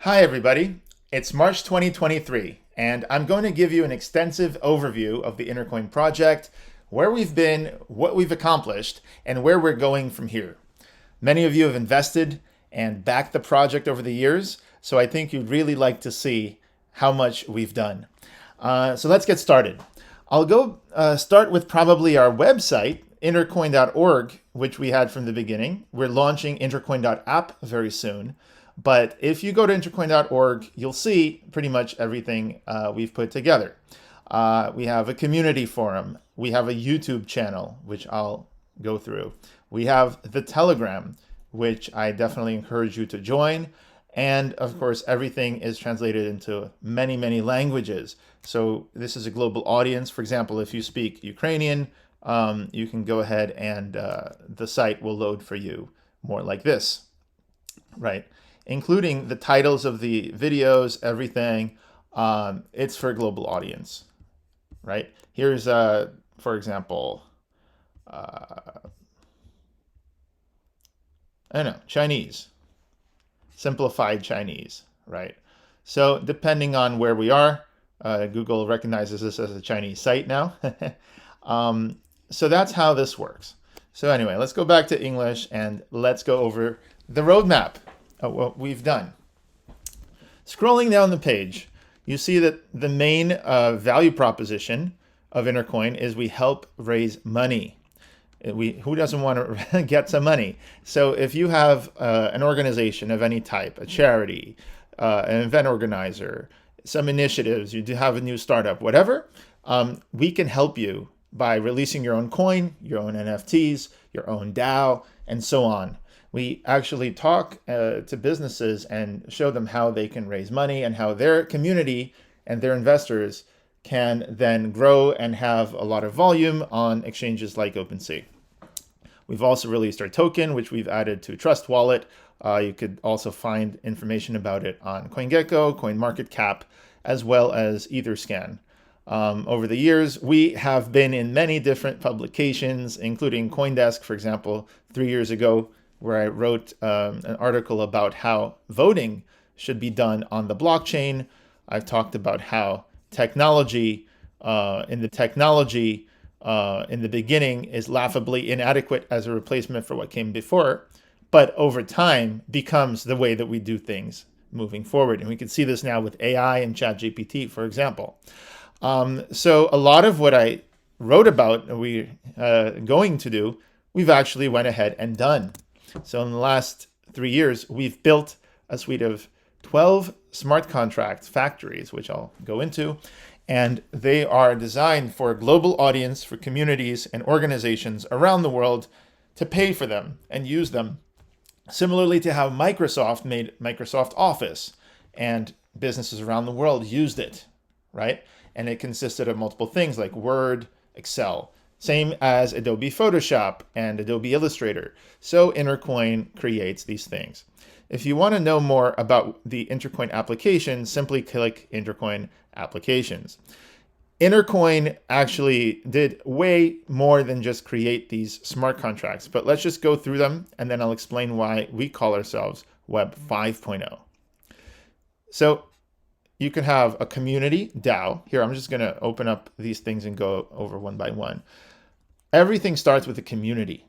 Hi everybody, it's March 2023 and I'm going to give you an extensive overview of the Intercoin project, where we've been, what we've accomplished, and where we're going from here. Many of you have invested and backed the project over the years, so I think you'd really like to see how much we've done. So let's get started. I'll go start with probably our website, intercoin.org, which we had from the beginning. We're launching intercoin.app very soon. But if you go to intercoin.org, you'll see pretty much everything we've put together. We have a community forum. We have a YouTube channel, which I'll go through. We have the Telegram, which I definitely encourage you to join. And of course, everything is translated into many, many languages. So this is a global audience. For example, if you speak Ukrainian, you can go ahead and the site will load for you more like this, right? Including the titles of the videos, everything. It's for a global audience, right? Here's, for example, I don't know, Chinese, simplified Chinese, right? So depending on where we are, Google recognizes this as a Chinese site now. So that's how this works. So anyway, let's go back to English and let's go over the roadmap of what we've done. Scrolling down the page, you see that the main value proposition of Intercoin is we help raise money. Who doesn't want to get some money? So if you have an organization of any type, a charity, an event organizer, some initiatives, you do have a new startup, whatever, we can help you by releasing your own coin, your own NFTs, your own DAO, and so on. We actually talk to businesses and show them how they can raise money and how their community and their investors can then grow and have a lot of volume on exchanges like OpenSea. We've also released our token, which we've added to Trust Wallet. You could also find information about it on CoinGecko, CoinMarketCap, as well as Etherscan. Over the years, we have been in many different publications, including CoinDesk, for example, 3 years ago, where I wrote an article about how voting should be done on the blockchain. I've talked about how technology in the beginning is laughably inadequate as a replacement for what came before, but over time becomes the way that we do things moving forward. And we can see this now with AI and ChatGPT, for example. So a lot of what I wrote about we're going to do, we've actually went ahead and done. So in the last 3 years, we've built a suite of 12 smart contract factories, which I'll go into, and they are designed for a global audience, for communities and organizations around the world to pay for them and use them. Similarly to how Microsoft made Microsoft Office and businesses around the world used it, right? And it consisted of multiple things like Word, Excel, same as Adobe Photoshop and Adobe Illustrator. So Intercoin creates these things. If you want to know more about the Intercoin application, simply click Intercoin applications. Intercoin actually did way more than just create these smart contracts, but let's just go through them and then I'll explain why we call ourselves Web 5.0. So you can have a community DAO. Here, I'm just going to open up these things and go over one by one. Everything starts with a community.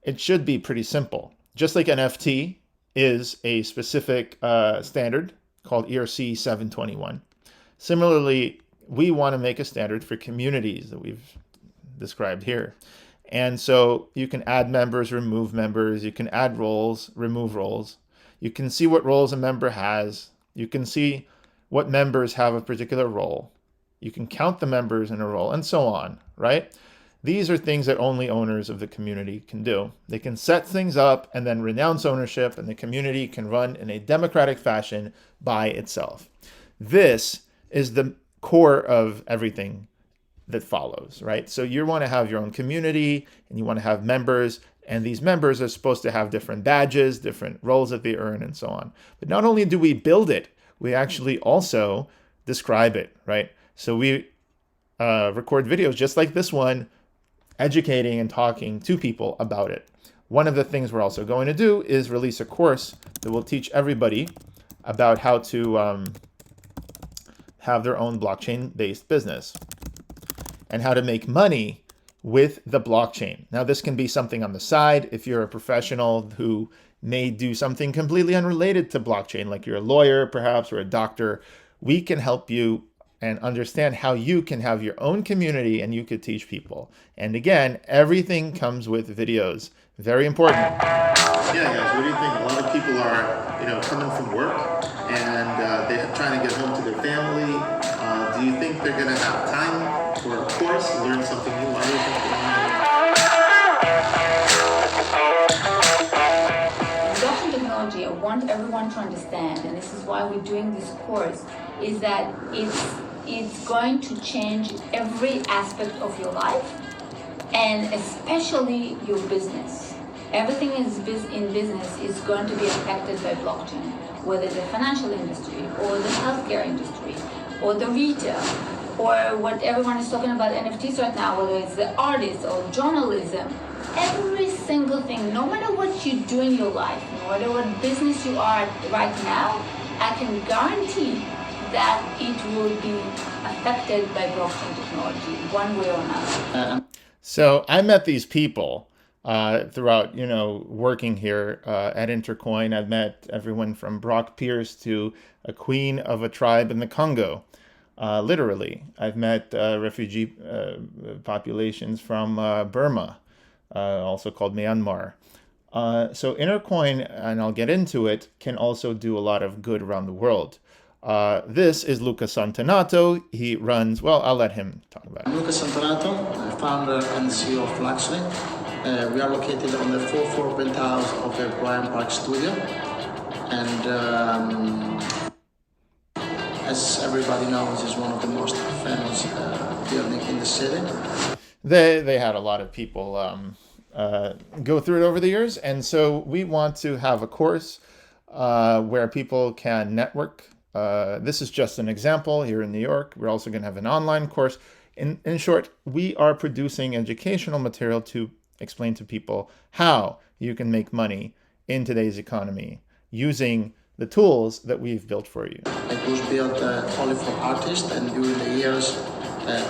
It should be pretty simple. Just like NFT is a specific standard called ERC 721. Similarly, we want to make a standard for communities that we've described here. And so you can add members, remove members. You can add roles, remove roles. You can see what roles a member has. You can see what members have a particular role. You can count the members in a role and so on, right? These are things that only owners of the community can do. They can set things up and then renounce ownership, and the community can run in a democratic fashion by itself. This is the core of everything that follows, right? So you want to have your own community and you want to have members, and these members are supposed to have different badges, different roles that they earn, and so on. But not only do we build it, we actually also describe it, right? So we record videos just like this one, educating and talking to people about it. One of the things we're also going to do is release a course that will teach everybody about how to have their own blockchain-based business and how to make money with the blockchain. Now, this can be something on the side if you're a professional who may do something completely unrelated to blockchain, like you're a lawyer perhaps or a doctor. We can help you and understand how you can have your own community and you could teach people. And again, everything comes with videos. Very important. Yeah, guys, what do you think? A lot of people are, coming from work and they're trying to get home to their family. Do you think they're going to have time for a course, learn something new? Blockchain technology, I want everyone to understand, and this is why we're doing this course, is that it's going to change every aspect of your life, and especially your business. Everything in business is going to be affected by blockchain, whether the financial industry or the healthcare industry or the retail or what everyone is talking about NFTs right now, whether it's the artists or journalism. Every single thing, no matter what you do in your life, no matter what business you are right now, I can guarantee that it will be affected by blockchain technology one way or another. So I met these people throughout, working here at Intercoin. I've met everyone from Brock Pierce to a queen of a tribe in the Congo. Literally, I've met refugee populations from Burma, also called Myanmar. So Intercoin, and I'll get into it, can also do a lot of good around the world. This is Luca Santanato. He runs, I'll let him talk about it. I'm Luca Santanato, founder and CEO of Fluxley. We are located on the 4th floor penthouse of the Bryant Park studio. And as everybody knows, is one of the most famous building in the city. They had a lot of people go through it over the years, and so we want to have a course where people can network. This is just an example here in New York. We're also going to have an online course. In short, we are producing educational material to explain to people how you can make money in today's economy using the tools that we've built for you. It was built only for artists, and during the years,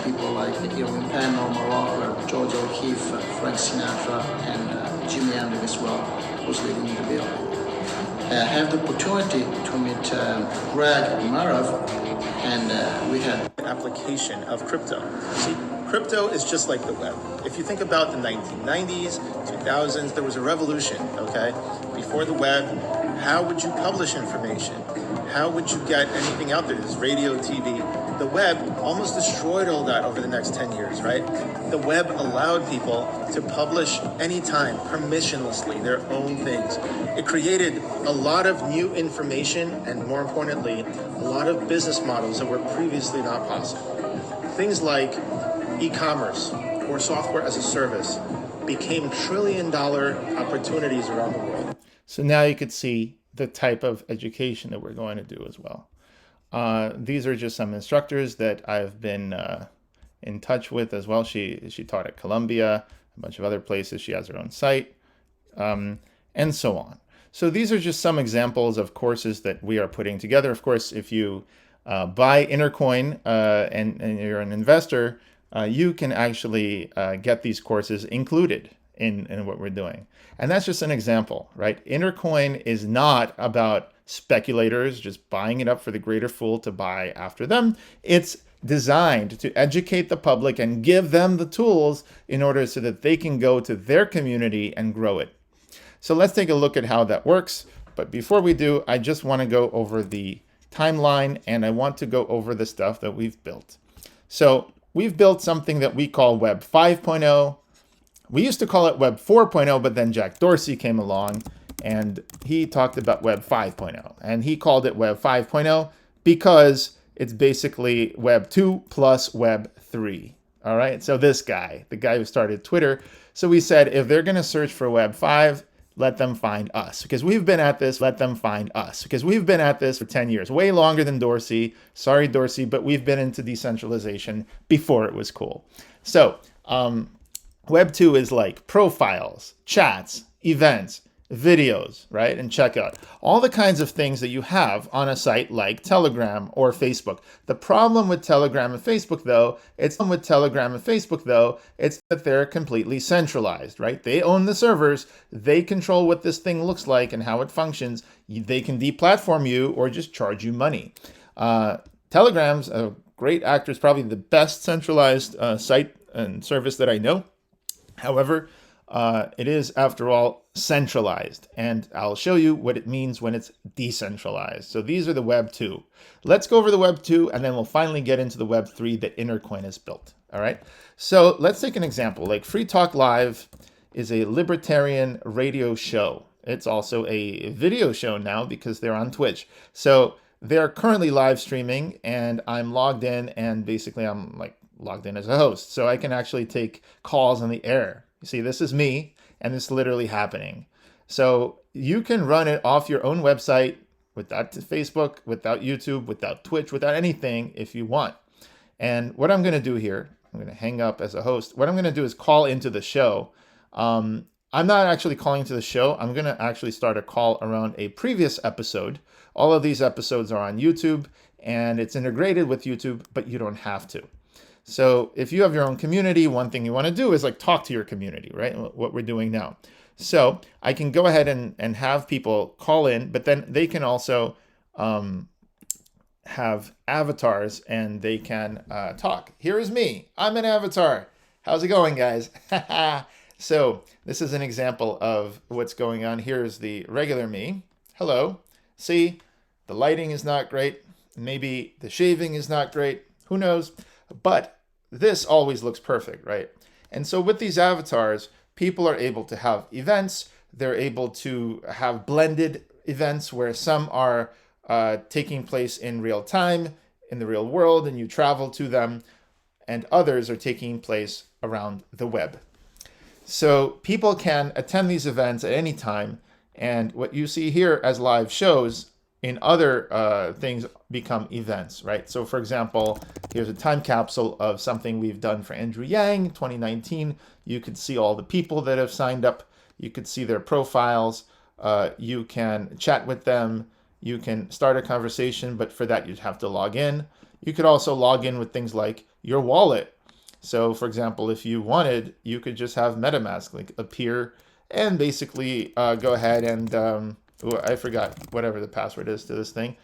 people like Irving Penn or Morocco, George O'Keeffe, Frank Sinatra, and Jimi Hendrix as well was leading the building. I have the opportunity to meet Greg Marov, and we had an application of crypto. See, crypto is just like the web. If you think about the 1990s, 2000s, there was a revolution, okay? Before the web, how would you publish information? How would you get anything out there? There's radio, TV. The web almost destroyed all that over the next 10 years, right? The web allowed people to publish anytime, permissionlessly, their own things. It created a lot of new information and, more importantly, a lot of business models that were previously not possible. Things like e-commerce or software as a service became trillion-dollar opportunities around the world. So now you could see the type of education that we're going to do as well. These are just some instructors that I've been in touch with as well. She taught at Columbia, a bunch of other places. She has her own site, and so on. So these are just some examples of courses that we are putting together. Of course, if you buy Intercoin and you're an investor, you can actually get these courses included in what we're doing. And that's just an example, right? Intercoin is not about speculators just buying it up for the greater fool to buy after them. It's designed to educate the public and give them the tools in order so that they can go to their community and grow it. So let's take a look at how that works. But before we do, I just want to go over the timeline, and I want to go over the stuff that we've built. So we've built something that we call Web 5.0. We used to call it Web 4.0, but then Jack Dorsey came along and he talked about Web 5.0. And he called it Web 5.0 because it's basically Web 2 plus Web 3. All right, so this guy, the guy who started Twitter. So we said, if they're going to search for Web 5, let them find us. Because we've been at this, let them find us. Because we've been at this for 10 years, way longer than Dorsey. Sorry, Dorsey, but we've been into decentralization before it was cool. So Web 2 is like profiles, chats, events, videos, right? And check out all the kinds of things that you have on a site like Telegram or Facebook. The problem with Telegram and Facebook, though, it's that they're completely centralized, right? They own the servers. They control what this thing looks like and how it functions. They can deplatform you or just charge you money. Telegram's a great actor. It's probably the best centralized site and service that I know. However, it is, after all, centralized, and I'll show you what it means when it's decentralized. So these are the Web 2. Let's go over the Web 2, and then we'll finally get into the Web 3 that Intercoin has built. All right. So let's take an example. Like Free Talk Live is a libertarian radio show. It's also a video show now because they're on Twitch. So they're currently live streaming, and I'm logged in, and basically I'm like logged in as a host. So I can actually take calls on the air. You see, this is me, and it's literally happening. So you can run it off your own website without Facebook, without YouTube, without Twitch, without anything if you want. And what I'm going to do here, I'm going to hang up as a host. What I'm going to do is call into the show. I'm not actually calling to the show. I'm going to actually start a call around a previous episode. All of these episodes are on YouTube, and it's integrated with YouTube, but you don't have to. So if you have your own community, one thing you want to do is like talk to your community, right? What we're doing now. So I can go ahead and have people call in, but then they can also have avatars and they can talk. Here is me. I'm an avatar. How's it going, guys? So this is an example of what's going on. Here's the regular me. Hello. See, the lighting is not great. Maybe the shaving is not great. Who knows? But this always looks perfect, right? And so with these avatars, people are able to have events. They're able to have blended events where some are taking place in real time, in the real world, and you travel to them, and others are taking place around the web. So people can attend these events at any time, and what you see here as live shows in other things become events, right? So for example, here's a time capsule of something we've done for Andrew Yang, 2019. You could see all the people that have signed up. You could see their profiles. You can chat with them. You can start a conversation, but for that you'd have to log in. You could also log in with things like your wallet. So for example, if you wanted, you could just have MetaMask like appear and basically go ahead and I forgot whatever the password is to this thing.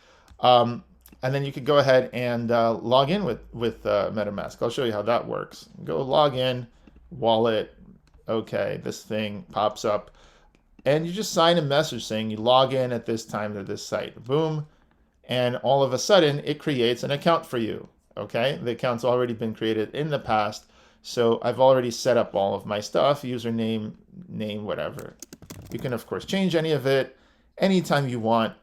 And then you could go ahead and log in with MetaMask. I'll show you how that works. Go log in, wallet. Okay, this thing pops up. And you just sign a message saying you log in at this time to this site. Boom. And all of a sudden, it creates an account for you. Okay, the account's already been created in the past. So I've already set up all of my stuff, username, name, whatever. You can, of course, change any of it anytime you want.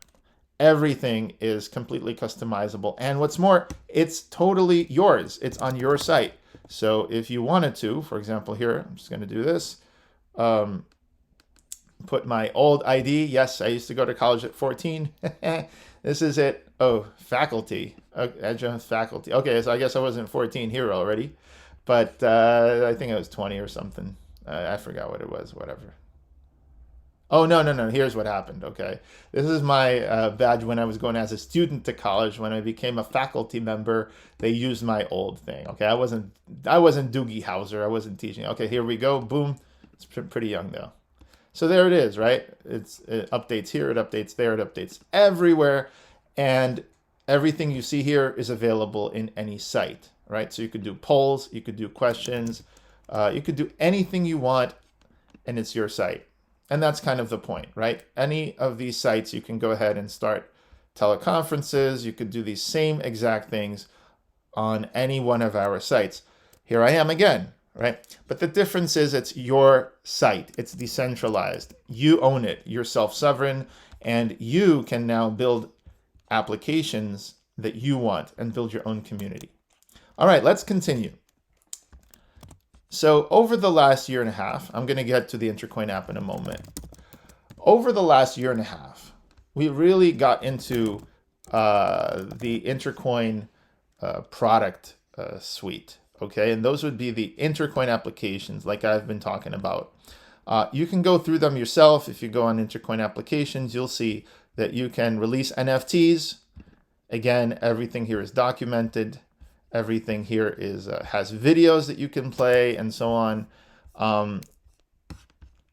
Everything is completely customizable. And what's more, it's totally yours. It's on your site. So if you wanted to, for example, here, I'm just going to do this. Put my old ID. Yes, I used to go to college at 14. This is it. Oh, faculty. Adjunct faculty. Okay, so I guess I wasn't 14 here already. But I think I was 20 or something. I forgot what it was, whatever. Oh, no. Here's what happened, okay? This is my badge when I was going as a student to college. When I became a faculty member, they used my old thing, okay? I wasn't Doogie Howser. I wasn't teaching. Okay, here we go. Boom. It's pretty young, though. So there it is, right? It updates here, it updates there, it updates everywhere. And everything you see here is available in any site, right? So you could do polls, you could do questions, you could do anything you want, and it's your site. And that's kind of the point, right? Any of these sites, you can go ahead and start teleconferences. You could do these same exact things on any one of our sites. Here I am again, right? But the difference is it's your site. It's decentralized. You own it. You're self-sovereign, and you can now build applications that you want and build your own community. All right, let's continue. So over the last year and a half, I'm going to get to the Intercoin app in a moment. Over the last year and a half, we really got into the Intercoin product suite, okay? And those would be the Intercoin applications like I've been talking about. You can go through them yourself. If you go on Intercoin applications, you'll see that you can release NFTs. Again, everything here is documented. Everything here is has videos that you can play and so on.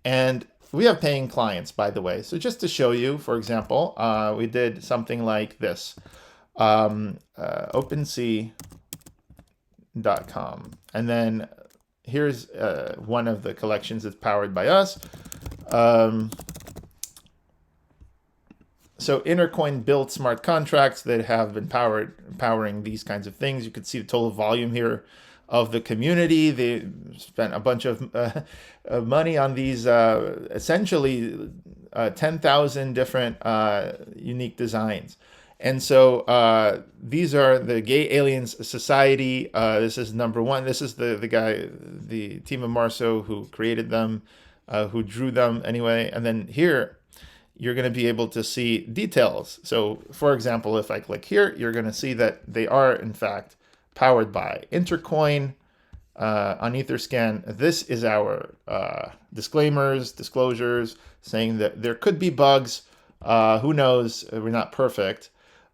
And we have paying clients, by the way. So just to show you, for example, we did something like this. OpenSea.com. And then here's one of the collections that's powered by us. So Intercoin built smart contracts that have been powering these kinds of things. You can see the total volume here of the community. They spent a bunch of money on these, essentially 10,000 different unique designs. And so these are the Gay Aliens Society. This is number one. This is the guy, the team of Marceau who created them, who drew them anyway. And then here, you're going to be able to see details. So for example, if I click here, you're going to see that they are in fact powered by Intercoin on Etherscan. This is our disclosures saying that there could be bugs. Who knows? We're not perfect.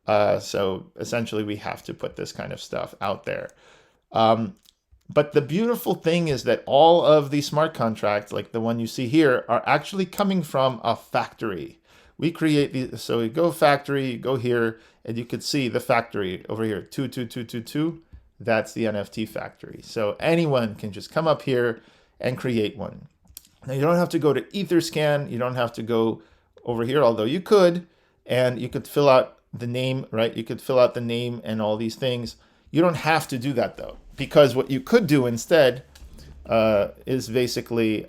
So essentially we have to put this kind of stuff out there. But the beautiful thing is that all of these smart contracts, like the one you see here, are actually coming from a factory. We create these, so we go factory, you go here, and you could see the factory over here, 22222. That's the NFT factory. So anyone can just come up here and create one. Now you don't have to go to Etherscan. You don't have to go over here, although you could, and you could fill out the name, right? You could fill out the name and all these things. You don't have to do that though, because what you could do instead is basically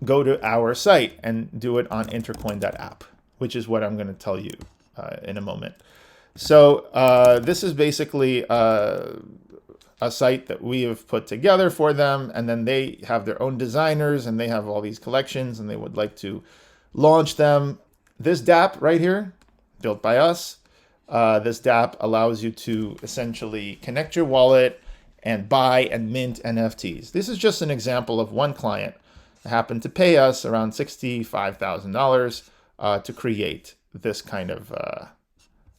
go to our site and do it on intercoin.app, which is what I'm going to tell you in a moment. So this is basically a site that we have put together for them, and then they have their own designers and they have all these collections and they would like to launch them. This dApp right here, built by us, this dApp allows you to essentially connect your wallet and buy and mint NFTs. This is just an example of one client that happened to pay us around $65,000 to create this kind of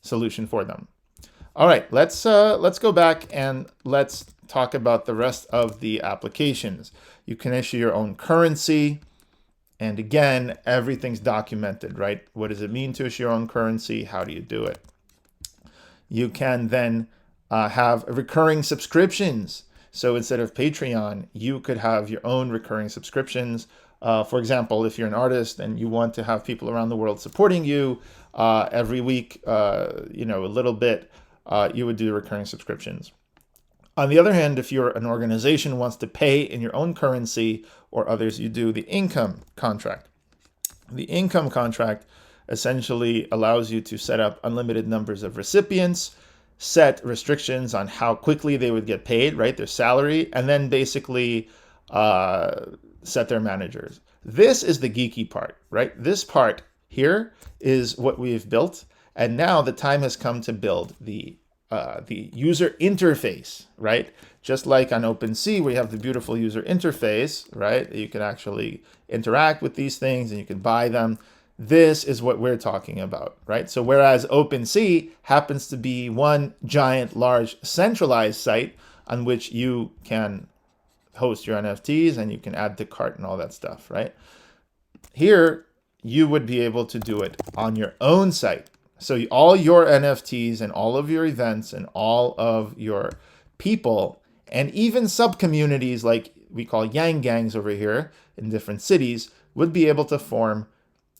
solution for them. All right, let's go back and let's talk about the rest of the applications. You can issue your own currency. And again, everything's documented, right? What does it mean to issue your own currency? How do you do it? You can then have recurring subscriptions. So instead of Patreon, you could have your own recurring subscriptions. For example, if you're an artist and you want to have people around the world supporting you every week, a little bit, you would do recurring subscriptions. On the other hand, if you're an organization who wants to pay in your own currency or others, you do the income contract. The income contract essentially allows you to set up unlimited numbers of recipients, set restrictions on how quickly they would get paid, right, their salary, and then basically set their managers. This is the geeky part, right? This part here is what we've built, and now the time has come to build the user interface, right? Just like on OpenSea, we have the beautiful user interface, right? You can actually interact with these things and you can buy them. This is what we're talking about, right? So whereas OpenSea happens to be one giant, large, centralized site on which you can host your NFTs and you can add to cart and all that stuff, right? Here, you would be able to do it on your own site. So all your NFTs and all of your events and all of your people and even sub-communities like we call Yang Gangs over here in different cities would be able to form.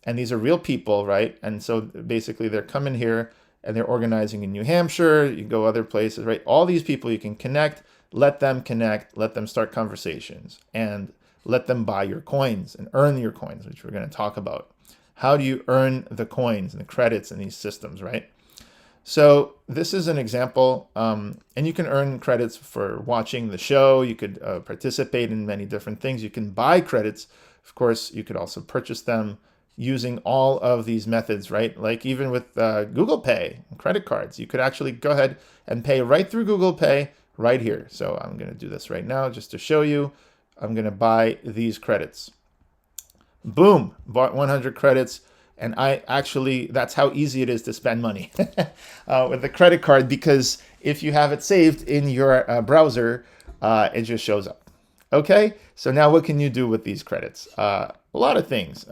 And these are real people, right? And so basically they're coming here and they're organizing in New Hampshire. You go other places, right? All these people you can connect, let them start conversations and let them buy your coins and earn your coins, which we're going to talk about. How do you earn the coins and the credits in these systems, right? So this is an example, and you can earn credits for watching the show. You could participate in many different things. You can buy credits. Of course, you could also purchase them using all of these methods, right? Like even with Google Pay, credit cards, you could actually go ahead and pay right through Google Pay right here. So I'm going to do this right now just to show you. I'm going to buy these credits. Boom, bought 100 credits. And that's how easy it is to spend money with a credit card, because if you have it saved in your browser, it just shows up. Okay, so now what can you do with these credits? A lot of things.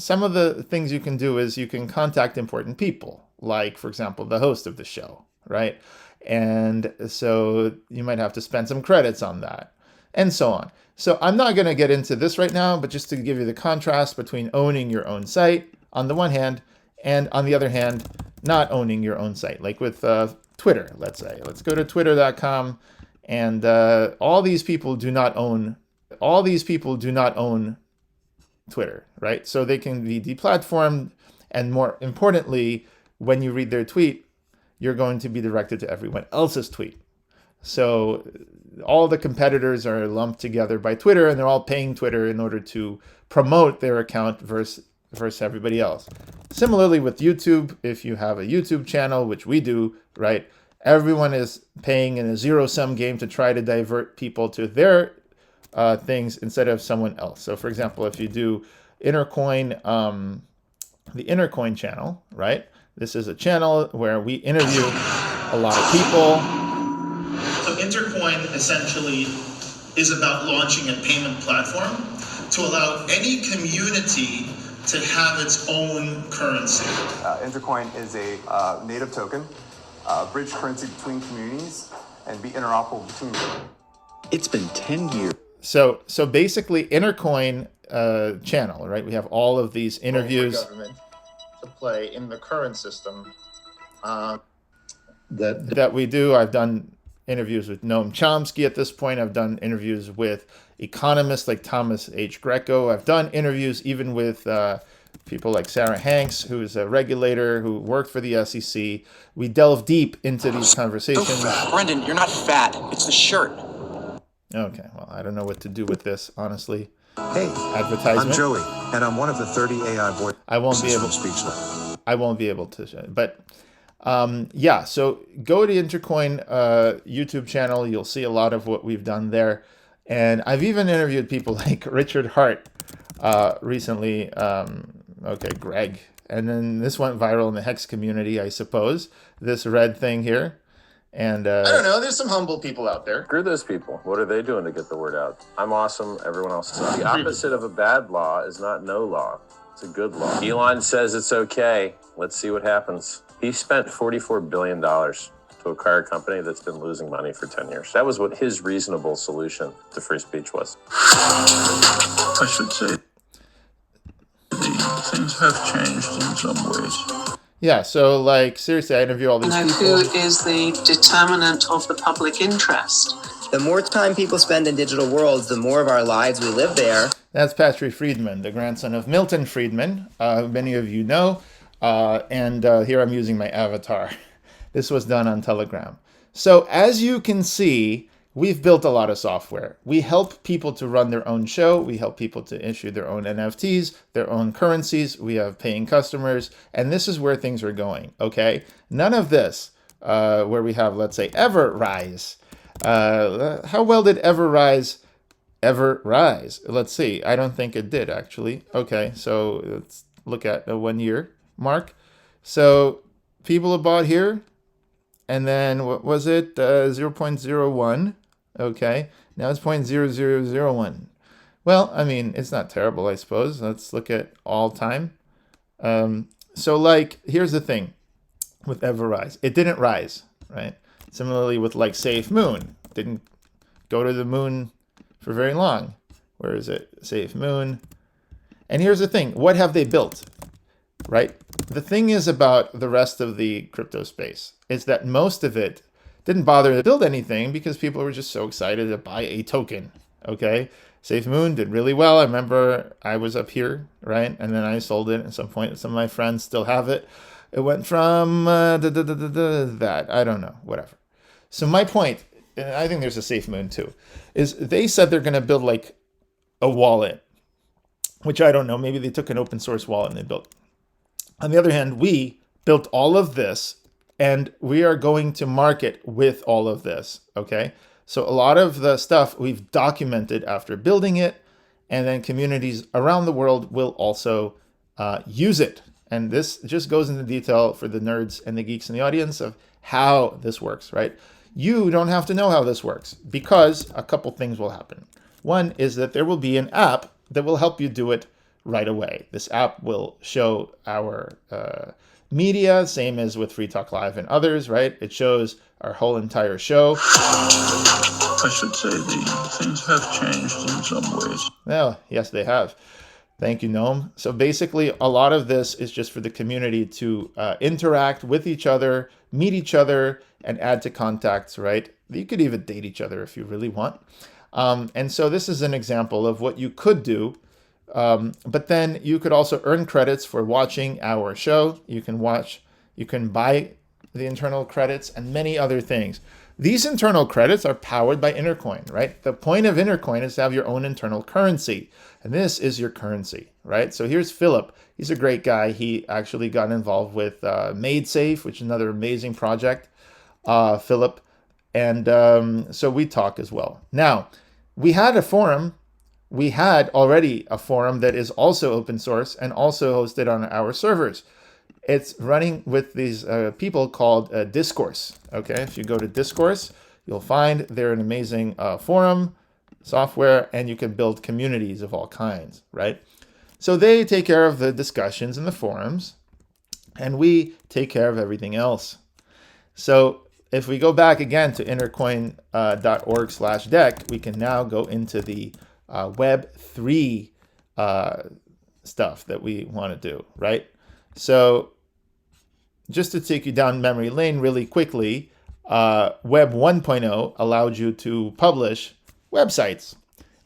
Some of the things you can do is you can contact important people, like, for example, the host of the show, right? And so you might have to spend some credits on that, and so on. So I'm not going to get into this right now, but just to give you the contrast between owning your own site on the one hand, and on the other hand, not owning your own site, like with Twitter, let's say. Let's go to twitter.com, and all these people do not own Twitter, right? So they can be deplatformed, and more importantly, when you read their tweet, you're going to be directed to everyone else's tweet. So all the competitors are lumped together by Twitter, and they're all paying Twitter in order to promote their account versus everybody else. Similarly with YouTube, if you have a YouTube channel, which we do, right, everyone is paying in a zero-sum game to try to divert people to their things instead of someone else. So for example, if you do Intercoin, the Intercoin channel, right, this is a channel where we interview a lot of people. So Intercoin essentially is about launching a payment platform to allow any community to have its own currency. Intercoin is a native token, bridge currency between communities, and be interoperable between them. It's been 10 years. So basically, Intercoin channel, right? We have all of these interviews. Government to play in the current system. That we do. I've done interviews with Noam Chomsky at this point. I've done interviews with economists like Thomas H. Greco. I've done interviews even with people like Sarah Hanks, who is a regulator who worked for the SEC. We delve deep into these conversations. Brendan, you're not fat. It's the shirt. Okay, well, I don't know what to do with this, honestly. Hey, Advertisement. I'm Joey, and I'm one of the 30 AI voices. I won't be able to show it. But yeah, so go to Intercoin YouTube channel. You'll see a lot of what we've done there. And I've even interviewed people like Richard Hart recently. Okay, Greg. And then this went viral in the Hex community, I suppose. This red thing here. And I don't know, there's some humble people out there. Screw those people. What are they doing to get the word out? I'm awesome. Everyone else is. The opposite of a bad law is not no law. It's a good law. Elon says it's okay. Let's see what happens. He spent $44 billion to acquire a company that's been losing money for 10 years. That was what his reasonable solution to free speech was. I should say things have changed in some ways. yeah, so like seriously, I interview all these people. Who is the determinant of the public interest? The more time people spend in digital worlds, the more of our lives we live there. That's Patrick Friedman, the grandson of Milton Friedman, who many of you know. And here I'm using my avatar. This was done on Telegram. So as you can see, we've built a lot of software. We help people to run their own show. We help people to issue their own NFTs, their own currencies. We have paying customers. And this is where things are going, okay? None of this, where we have, let's say, Everrise. How well did Everrise ever rise? Let's see. I don't think it did, actually. Okay, so let's look at the 1 year mark. So people have bought here. And then what was it? 0.01. Okay. Now it's 0.0001. Well, I mean, it's not terrible, I suppose. Let's look at all time. So like, here's the thing with Everrise. It didn't rise, right? Similarly with like Safe Moon. Didn't go to the moon for very long. Where is it? Safe Moon. And here's the thing. What have they built? Right? The thing is about the rest of the crypto space is that most of it didn't bother to build anything because people were just so excited to buy a token. Okay? Safe Moon did really well. I remember I was up here, right? And then I sold it at some point. Some of my friends still have it. It went from that. I don't know. Whatever. So my point, and I think there's a Safe Moon too, is they said they're going to build like a wallet, which I don't know. Maybe they took an open source wallet and they built. On the other hand, we built all of this and we are going to market with all of this, okay? So a lot of the stuff we've documented after building it, and then communities around the world will also use it. And this just goes into detail for the nerds and the geeks in the audience of how this works, right? You don't have to know how this works because a couple things will happen. One is that there will be an app that will help you do it right away. This app will show our media, same as with Free Talk Live and others, right? It shows our whole entire show. I should say things have changed in some ways. Well, yes, they have. Thank you, Noam. So basically, a lot of this is just for the community to interact with each other, meet each other, and add to contacts, right? You could even date each other if you really want. And so this is an example of what you could do. But then you could also earn credits for watching our show. You can buy the internal credits and many other things. These internal credits are powered by Intercoin, right? The point of Intercoin is to have your own internal currency. And this is your currency, right? So here's Philip. He's a great guy. He actually got involved with MadeSafe, which is another amazing project, Philip. And so we talk as well. Now, we had a forum. We had already a forum that is also open source and also hosted on our servers. It's running with these people called Discourse. Okay, if you go to Discourse, you'll find they're an amazing forum software, and you can build communities of all kinds, right? So they take care of the discussions in the forums, and we take care of everything else. So if we go back again to intercoin.org/deck, we can now go into the Web3 stuff that we want to do, right? So just to take you down memory lane really quickly, Web 1.0 allowed you to publish websites.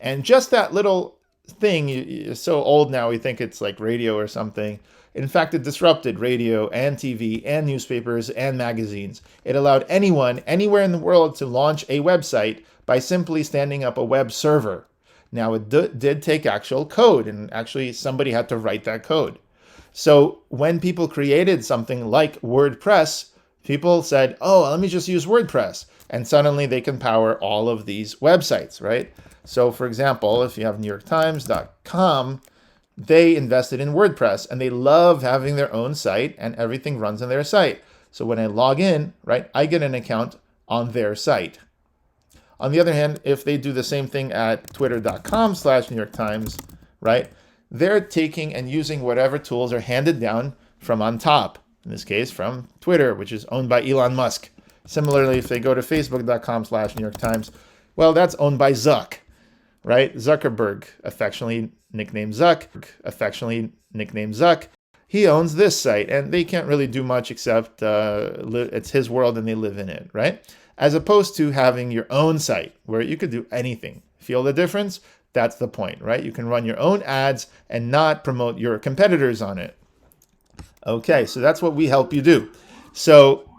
And just that little thing, you're so old now, we think it's like radio or something. In fact, it disrupted radio and TV and newspapers and magazines. It allowed anyone, anywhere in the world to launch a website by simply standing up a web server. Now, it did take actual code, and actually somebody had to write that code. So when people created something like WordPress, people said, oh, let me just use WordPress. And suddenly they can power all of these websites, right? So for example, if you have NewYorkTimes.com, they invested in WordPress and they love having their own site and everything runs on their site. So when I log in, right, I get an account on their site. On the other hand, if they do the same thing at twitter.com/NewYorkTimes, right, they're taking and using whatever tools are handed down from on top. In this case, from Twitter, which is owned by Elon Musk. Similarly, if they go to facebook.com/NewYorkTimes, well, that's owned by Zuck, right? Zuckerberg, affectionately nicknamed Zuck. He owns this site, and they can't really do much except it's his world and they live in it, right? As opposed to having your own site where you could do anything. Feel the difference? That's the point, right? You can run your own ads and not promote your competitors on it. Okay, so that's what we help you do. So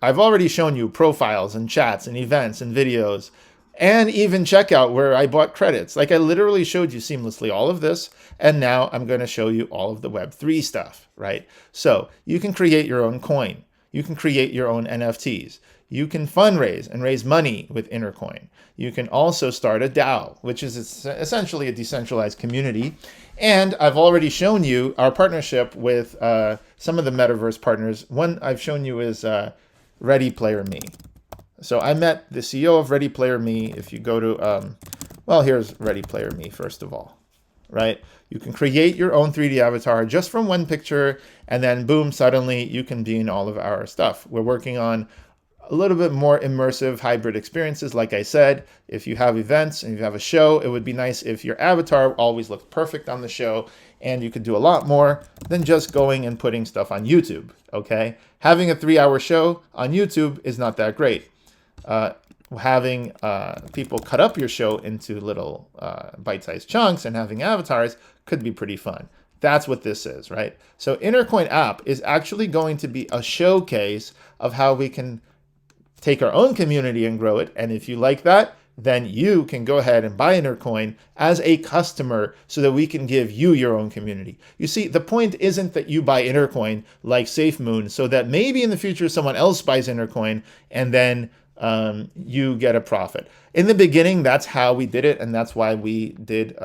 I've already shown you profiles and chats and events and videos and even checkout where I bought credits. Like I literally showed you seamlessly all of this. And now I'm going to show you all of the Web3 stuff, right? So you can create your own coin. You can create your own NFTs. You can fundraise and raise money with Intercoin. You can also start a DAO, which is essentially a decentralized community. And I've already shown you our partnership with some of the metaverse partners. One I've shown you is Ready Player Me. So I met the CEO of Ready Player Me. If you go to, well, here's Ready Player Me, first of all, right? You can create your own 3D avatar just from one picture, and then boom, suddenly you can be in all of our stuff. We're working on a little bit more immersive hybrid experiences. Like I said, if you have events and you have a show, it would be nice if your avatar always looked perfect on the show, and you could do a lot more than just going and putting stuff on YouTube, okay? Having a 3-hour show on YouTube is not that great. Having people cut up your show into little bite-sized chunks and having avatars could be pretty fun. That's what this is, right? So Intercoin app is actually going to be a showcase of how we can take our own community and grow it. And if you like that, then you can go ahead and buy Intercoin as a customer so that we can give you your own community. You see, the point isn't that you buy Intercoin like SafeMoon so that maybe in the future someone else buys Intercoin and then you get a profit. In the beginning, that's how we did it, and that's why we did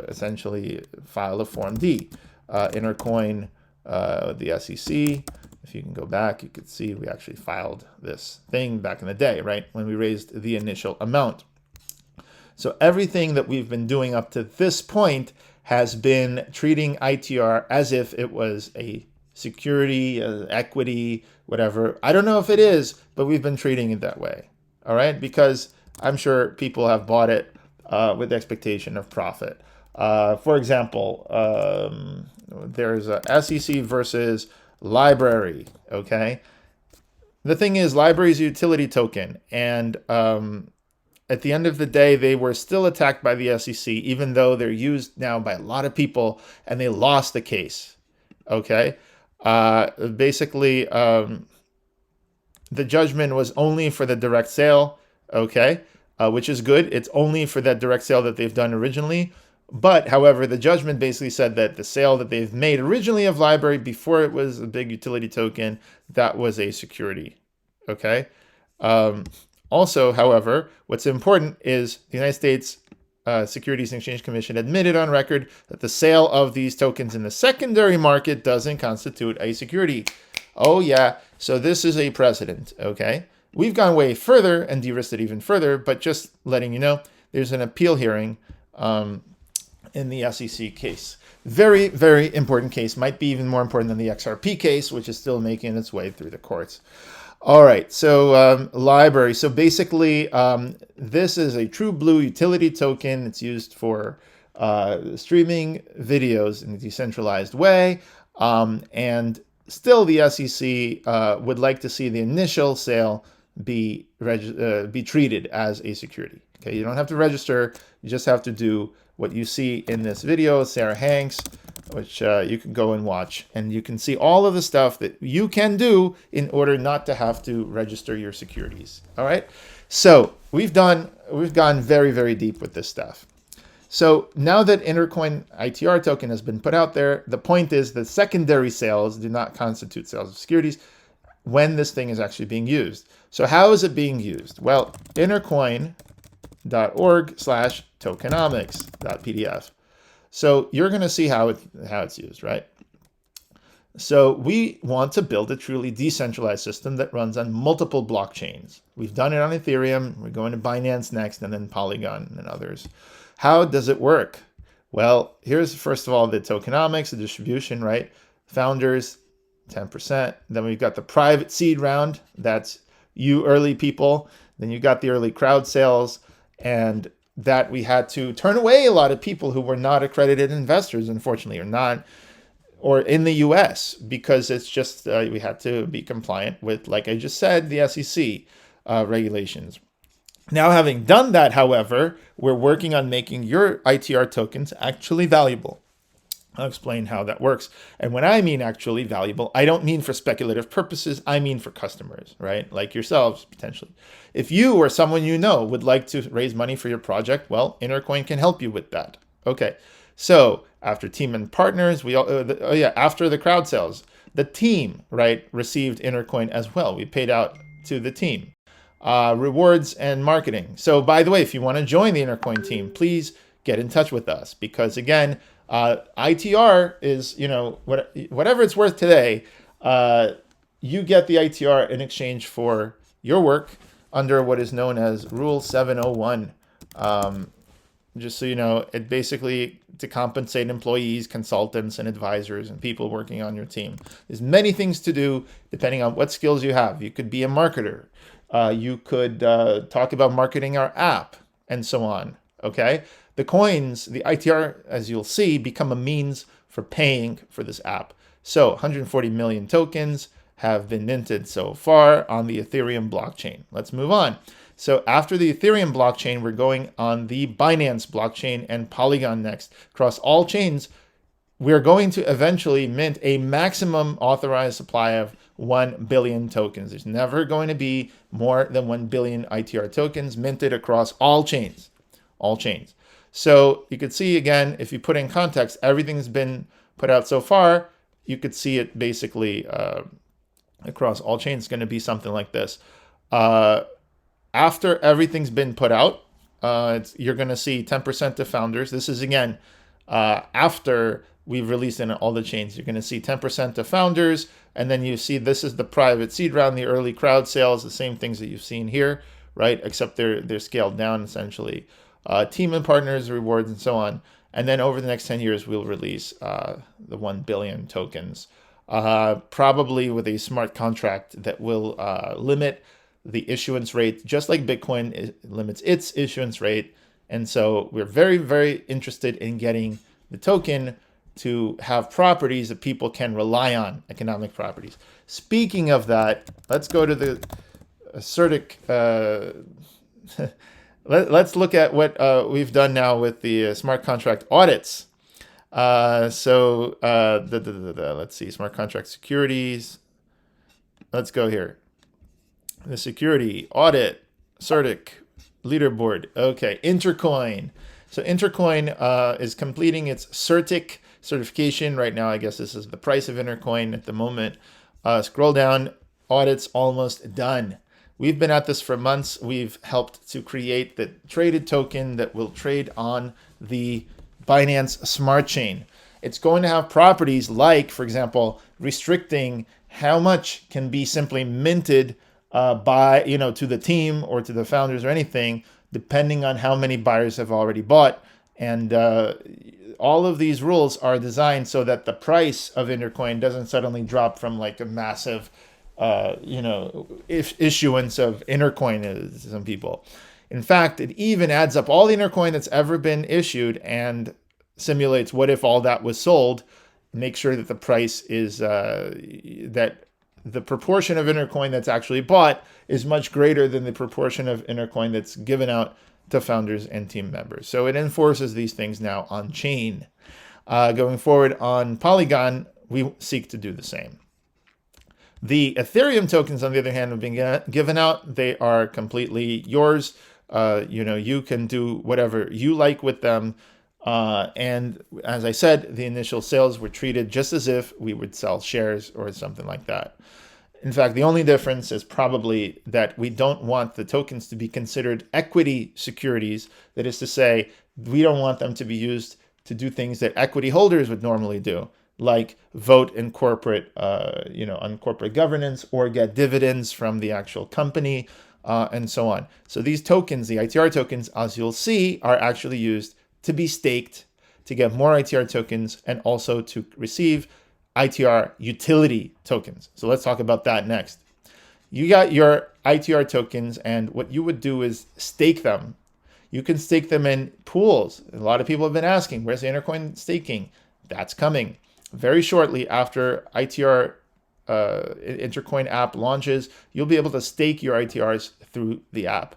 essentially file a Form D. Intercoin, the SEC. If you can go back, you could see we actually filed this thing back in the day, right? When we raised the initial amount. So everything that we've been doing up to this point has been treating ITR as if it was a security, equity, whatever. I don't know if it is, but we've been treating it that way. All right, because I'm sure people have bought it with the expectation of profit. For example, there's a SEC versus library. Okay, the thing is, library is a utility token, and at the end of the day, they were still attacked by the SEC, even though they're used now by a lot of people, and they lost the case. Okay, basically, the judgment was only for the direct sale. Okay, which is good. It's only for that direct sale that they've done originally. But, however, the judgment basically said that the sale that they've made originally of library before it was a big utility token, that was a security. Okay. Also, however, what's important is the United States Securities and Exchange Commission admitted on record that the sale of these tokens in the secondary market doesn't constitute a security. Oh, yeah. So this is a precedent. Okay. We've gone way further and de-risked it even further, but just letting you know, there's an appeal hearing in the SEC case. Very, very important case. Might be even more important than the XRP case, which is still making its way through the courts. All right, so library. So basically, this is a true blue utility token. It's used for streaming videos in a decentralized way. And still, the SEC would like to see the initial sale be treated as a security. Okay, you don't have to register. You just have to do what you see in this video, Sarah Hanks, which you can go and watch, and you can see all of the stuff that you can do in order not to have to register your securities. All right, so we've gone very, very deep with this stuff. So now that Intercoin ITR token has been put out there, the point is that secondary sales do not constitute sales of securities when this thing is actually being used. So how is it being used? Well, intercoin.org/tokenomics.pdf. So you're going to see how it's used, right? So we want to build a truly decentralized system that runs on multiple blockchains. We've done it on Ethereum. We're going to Binance next, and then Polygon and others. How does it work? Well, here's first of all the tokenomics, the distribution, right? Founders, 10%. Then we've got the private seed round. That's you early people. Then you got the early crowd sales, and that we had to turn away a lot of people who were not accredited investors, unfortunately, or in the US, because it's just, we had to be compliant with, like I just said, the SEC regulations. Now, having done that, however, we're working on making your ITR tokens actually valuable. I'll explain how that works. And when I mean actually valuable, I don't mean for speculative purposes. I mean for customers, right? Like yourselves, potentially. If you or someone you know would like to raise money for your project, well, Intercoin can help you with that. Okay. So after team and partners, after the crowd sales, the team, right, received Intercoin as well. We paid out to the team. Rewards and marketing. So by the way, if you want to join the Intercoin team, please get in touch with us, because again, ITR is, whatever it's worth today, you get the ITR in exchange for your work under what is known as Rule 701. Just so you know, it basically to compensate employees, consultants, and advisors and people working on your team. There's many things to do depending on what skills you have. You could be a marketer. You could talk about marketing our app and so on. Okay. The coins, the ITR, as you'll see, become a means for paying for this app. So 140 million tokens have been minted so far on the Ethereum blockchain. Let's move on. So after the Ethereum blockchain, we're going on the Binance blockchain and Polygon next. Across all chains, we're going to eventually mint a maximum authorized supply of 1 billion tokens. There's never going to be more than 1 billion ITR tokens minted across all chains. All chains. So you could see, again, if you put in context, everything's been put out so far. You could see it basically across all chains. It's going to be something like this. after everything's been put out, you're going to see 10% to founders. This is, again, after we've released in all the chains. You're going to see 10% to founders, and then you see this is the private seed round, the early crowd sales, the same things that you've seen here, right? Except they're scaled down, essentially. Team and partners, rewards, and so on. And then over the next 10 years, we'll release the 1 billion tokens, probably with a smart contract that will limit the issuance rate, just like Bitcoin limits its issuance rate. And so we're very, very interested in getting the token to have properties that people can rely on, economic properties. Speaking of that, let's go to the CertiK. Let's look at what we've done now with the smart contract audits. Let's see, smart contract securities. Let's go here. The security audit, CertiK, leaderboard. Okay, Intercoin. So Intercoin is completing its CertiK certification right now. I guess this is the price of Intercoin at the moment. Scroll down, audits almost done. We've been at this for months. We've helped to create the traded token that will trade on the Binance Smart Chain. It's going to have properties like, for example, restricting how much can be simply minted to the team or to the founders or anything, depending on how many buyers have already bought. And all of these rules are designed so that the price of Intercoin doesn't suddenly drop from like a massive, issuance of Intercoin to some people. In fact, it even adds up all the Intercoin that's ever been issued and simulates what if all that was sold, make sure that the price is that the proportion of Intercoin that's actually bought is much greater than the proportion of Intercoin that's given out to founders and team members. So it enforces these things now on chain. Going forward on Polygon, we seek to do the same. The Ethereum tokens, on the other hand, have been given out. They are completely yours. You can do whatever you like with them. And as I said, the initial sales were treated just as if we would sell shares or something like that. In fact, the only difference is probably that we don't want the tokens to be considered equity securities. That is to say, we don't want them to be used to do things that equity holders would normally do, like vote in corporate, on corporate governance or get dividends from the actual company, and so on. So these tokens, the ITR tokens, as you'll see, are actually used to be staked, to get more ITR tokens, and also to receive ITR utility tokens. So let's talk about that next. You got your ITR tokens, and what you would do is stake them. You can stake them in pools. A lot of people have been asking, where's the Intercoin staking? That's coming. Very shortly after ITR Intercoin app launches, you'll be able to stake your ITRs through the app.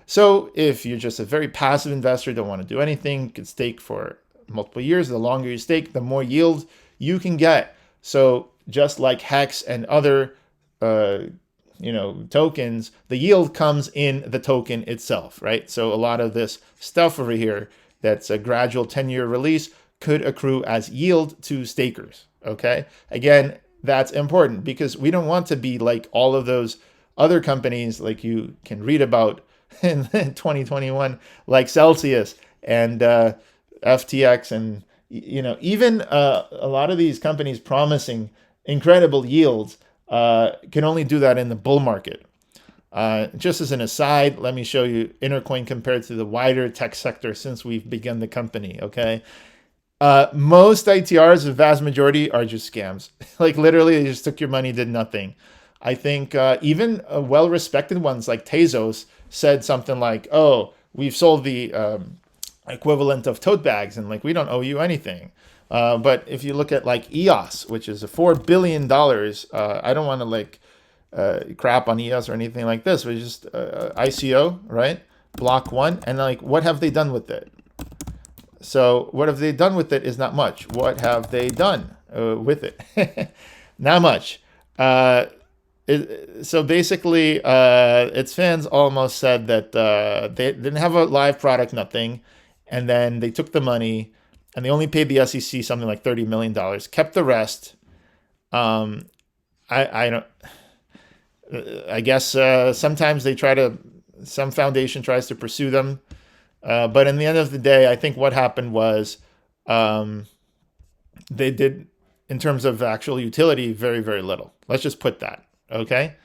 So if you're just a very passive investor, don't want to do anything, you can stake for multiple years. The longer you stake, the more yield you can get. So just like Hex and other tokens, the yield comes in the token itself, right? So a lot of this stuff over here that's a gradual 10-year release could accrue as yield to stakers, okay? Again, that's important because we don't want to be like all of those other companies like you can read about in 2021, like Celsius and FTX and even a lot of these companies promising incredible yields can only do that in the bull market. Just as an aside, let me show you Intercoin compared to the wider tech sector since we've begun the company, okay? Most ITRs, the vast majority, are just scams. Like literally, they just took your money, did nothing. I think even well-respected ones like Tezos said something like, oh, we've sold the equivalent of tote bags and like we don't owe you anything. But if you look at like EOS, which is a $4 billion, I don't want to crap on EOS or anything like this, but just ICO, right? Block one. And like, what have they done with it? So what have they done with it is not much. What have they done with it? Not much. So basically, its fans almost said that they didn't have a live product, nothing. And then they took the money and they only paid the SEC something like $30 million, kept the rest. I guess sometimes they try to Some foundation tries to pursue them. But in the end of the day, I think what happened was they did, in terms of actual utility, very, very little. Let's just put that. Okay.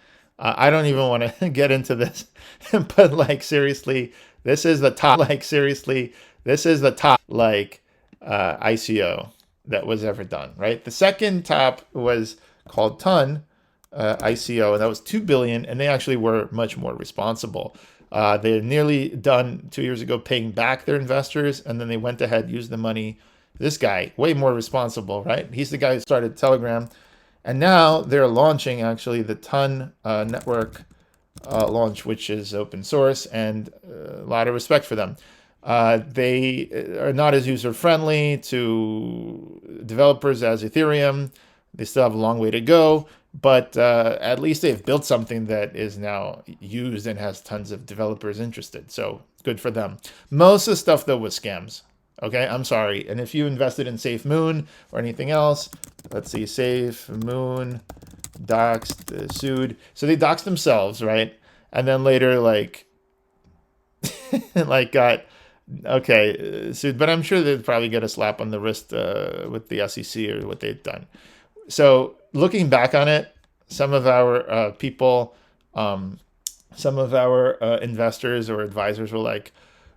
I don't even want to get into this, but like seriously, this is the top. Like seriously, this is the top ICO that was ever done. Right. The second top was called Ton ICO, and that was 2 billion, and they actually were much more responsible. They had nearly done 2 years ago paying back their investors, and then they went ahead, used the money. This guy, way more responsible, right? He's the guy who started Telegram. And now they're launching actually the Ton network launch, which is open source, and a lot of respect for them. They are not as user-friendly to developers as Ethereum. They still have a long way to go, but at least they've built something that is now used and has tons of developers interested. So good for them. Most of the stuff, though, was scams. Okay, I'm sorry. And if you invested in Safe Moon or anything else, let's see, Safe Moon, doxed, sued. So they doxed themselves, right? And then later, got, sued. But I'm sure they'd probably get a slap on the wrist with the SEC or what they've done. So looking back on it, some of our people, some of our investors or advisors were like,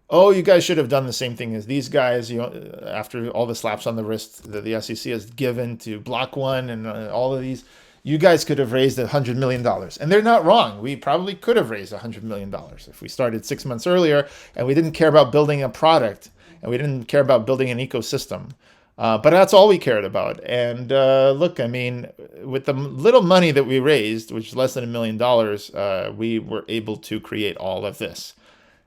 oh, you guys should have done the same thing as these guys. After all the slaps on the wrist that the SEC has given to Block One and all of these, you guys could have raised $100 million. And they're not wrong. We probably could have raised $100 million if we started 6 months earlier and we didn't care about building a product and we didn't care about building an ecosystem. But that's all we cared about. And look, I mean, with the little money that we raised, which is less than $1 million, we were able to create all of this.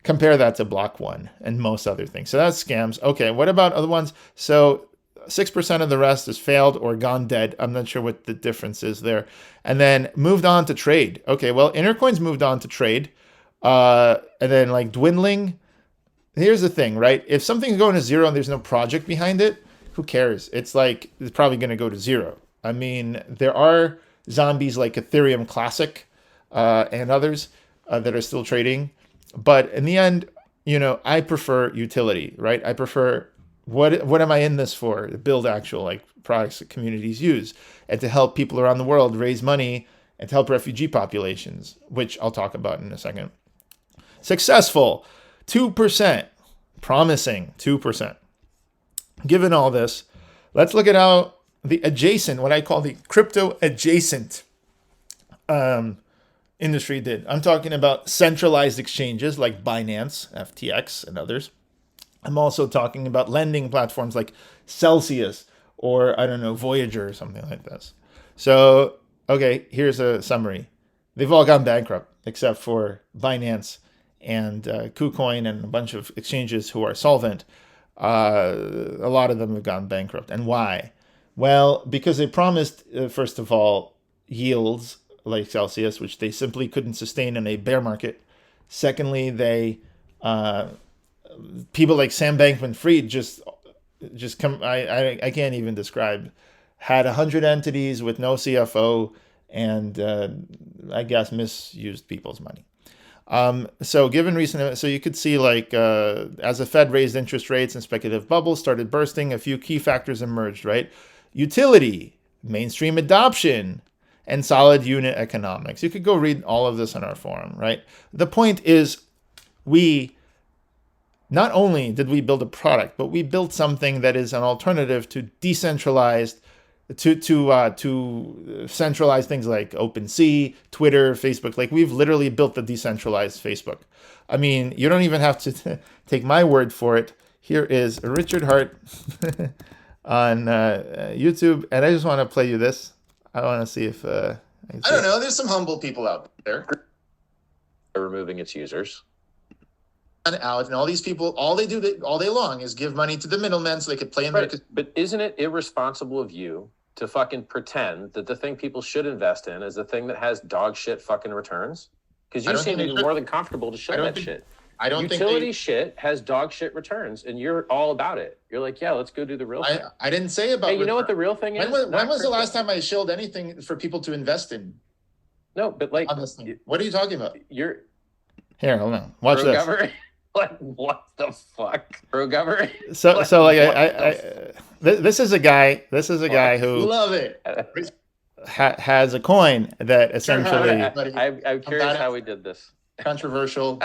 Compare that to Block One and most other things. So that's scams. Okay, what about other ones? So 6% of the rest is failed or gone dead. I'm not sure what the difference is there. And then moved on to trade. Okay, well, Intercoin's moved on to trade. And then dwindling. Here's the thing, right? If something's going to zero and there's no project behind it, who cares? It's probably going to go to zero. I mean, there are zombies like Ethereum Classic and others that are still trading. But in the end, I prefer utility, right? I prefer what am I in this for? To build actual products that communities use and to help people around the world raise money and to help refugee populations, which I'll talk about in a second. Successful, 2%. Promising, 2%. Given all this, let's look at how the adjacent, what I call the crypto adjacent industry did. I'm talking about centralized exchanges like Binance, FTX, and others. I'm also talking about lending platforms like Celsius or, Voyager or something like this. So, okay, here's a summary. They've all gone bankrupt except for Binance and KuCoin and a bunch of exchanges who are solvent. A lot of them have gone bankrupt. And why? Well, because they promised, first of all, yields like Celsius, which they simply couldn't sustain in a bear market. Secondly, they people like Sam Bankman-Fried just come. I can't even describe. Had 100 entities with no CFO, and I guess misused people's money. So given recent, so you could see as the Fed raised interest rates and speculative bubbles started bursting, a few key factors emerged, right? Utility, mainstream adoption, and solid unit economics. You could go read all of this on our forum, right? The point is, not only did we build a product, but we built something that is an alternative to decentralized, to centralized things like OpenSea, Twitter, Facebook. We've literally built the decentralized Facebook. I mean, you don't even have to take my word for it. Here is Richard Hart on YouTube, and I just want to play you this. I want to see if I don't know. There's some humble people out there. They're removing its users. Out, and all these people, all they do all day long is give money to the middlemen so they could play in their. But isn't it irresponsible of you to fucking pretend that the thing people should invest in is the thing that has dog shit fucking returns? Because you seem to be more than comfortable to show that shit. I don't think utility shit has dog shit returns, and you're all about it. You're like, yeah, let's go do the real thing. I didn't say about. Hey, you know what the real thing is? When was the last time I shilled anything for people to invest in? No, but on this thing? What are you talking about? Here, hold on. Watch Pro this. government? Like, what the fuck? Pro government? So like What this is a guy. This is a guy who Love it. has a coin that essentially. I'm curious how we did this. Controversial.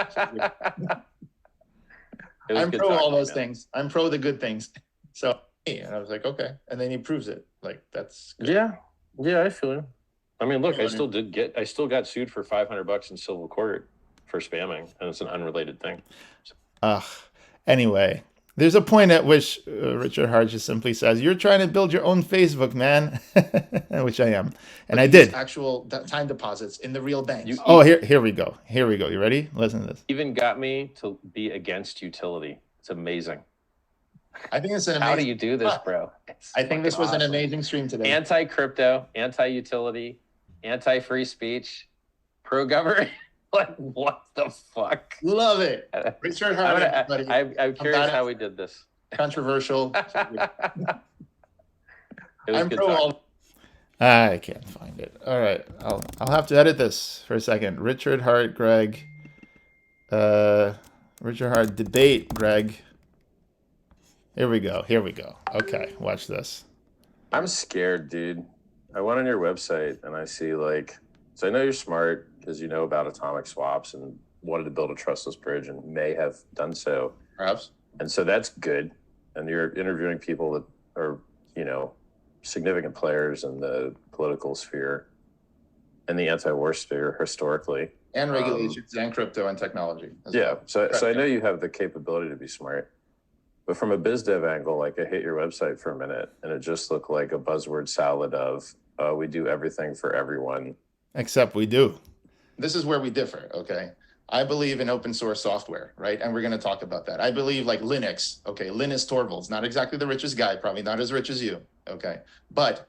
It was I'm good pro all talking, those man. things. I'm pro the good things. So, and I was like, okay. And then he proves it. Like, that's good. Yeah, I feel it. I mean, look, Yeah, I still got sued for $500 in civil court for spamming, and it's an unrelated thing. Anyway, there's a point at which Richard Hart just simply says, "You're trying to build your own Facebook, man," which I am, and I did. Actual time deposits in the real banks. Oh, here we go. Here we go. You ready? Listen to this. Even got me to be against utility. It's amazing. I think it's an amazing. How do you do this, bro? I think this was an amazing stream today. Anti-crypto, anti-utility, anti-free speech, pro-government. Like, what the fuck? Love it. Richard Hart, everybody. I'm curious how we did this. Controversial. I'm pro all. I can't find it. All right, I'll have to edit this for a second. Richard Hart, Greg. Richard Hart debate, Greg. Here we go. Okay, watch this. I'm scared, dude. I went on your website and I see so I know you're smart because you know about atomic swaps and wanted to build a trustless bridge and may have done so. Perhaps. And so that's good. And you're interviewing people that are, significant players in the political sphere and the anti-war sphere historically. And regulations and crypto and technology. Yeah. So I know you have the capability to be smart. But from a biz dev angle, I hit your website for a minute and it just looked like a buzzword salad of we do everything for everyone. Except we do. This is where we differ, okay? I believe in open source software, right? And we're going to talk about that. I believe Linux, okay? Linus Torvalds, not exactly the richest guy, probably not as rich as you, okay? But